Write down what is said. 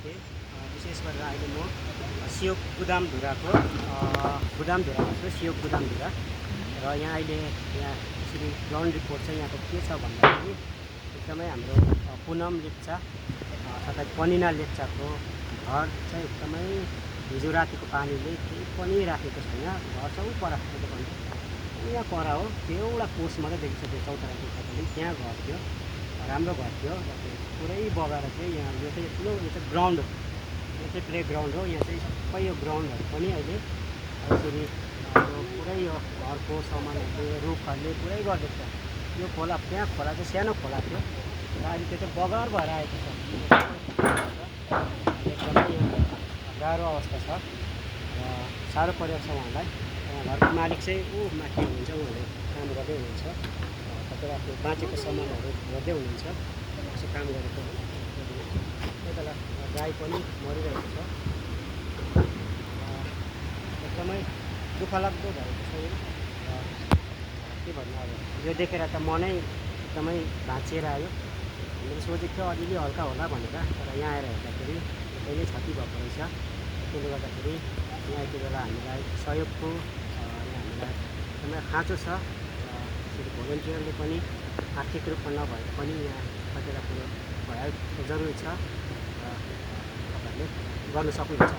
थिएँ। विशेष गरेर अहिले म सियोक गुदामधुराको गुदामधुरामा छु, सियोक गुदामधुरा। र यहाँ अहिले यहाँ यसरी ग्राउन्ड रिपोर्ट चाहिँ यहाँको के छ भन्दाखेरि एकदमै हाम्रो पुनम लेप्चा तथा पनिना लेप्चाको घर चाहिँ एकदमै हिजो रातिको पानीले केही पनि राखेको छैन। घर चाहिँ पर भन्दा यहाँ पर हो, त्यो एउटा कोस मात्रै देखिन्छ, त्यो चौतारा देख्दाखेरि त्यहाँ घर थियो, राम्रो घर थियो। र त्यो पुरै बगाएर चाहिँ यहाँ यो चाहिँ ठुलो यो चाहिँ ग्राउन्ड हो, यो चाहिँ प्ले ग्राउन्ड हो। यहाँ चाहिँ सबै यो ग्राउन्डहरू पनि अहिले यसरी यो पुरै यो घरको सामानहरूले रुखहरूले पुरै गरिदिएको छ। यो खोला, त्यहाँ खोला चाहिँ सानो खोला थियो र अहिले त्यो चाहिँ बगर भएर आएको छ। एकदमै यो गाह्रो अवस्था छ र साह्रो परेको छ उहाँलाई। घरको मालिक चाहिँ ऊ माथि हुनुहुन्छ, उहाँले काम गर्दै हुनुहुन्छ, कतिवटा आफ्नो बाँचेको सामानहरू गर्दै हुनुहुन्छ, यसो काम गरेको हो। त्यही बेला गाई पनि मरिरहेको छ। एकदमै दुःखलाग्दो भएको छ यो। के भन्नु, अब यो देखेर त मनै एकदमै भाँचिएर आयो। हामीले सोचेको थियो अलिअलि हल्का होला भनेर, तर यहाँ आएर हेर्दाखेरि एकदमै नै क्षति भएको रहेछ। त्यसले गर्दाखेरि यहाँ यति बेला हामीलाई सहयोगको हामीलाई एकदमै खाँचो छ। र भोलिन्टियरले पनि आर्थिक रूपमा नभए पनि यहाँ कतिवटा कुरो भएको जरुरी छ र तपाईँहरूले गर्नु सक्नुहुन्छ।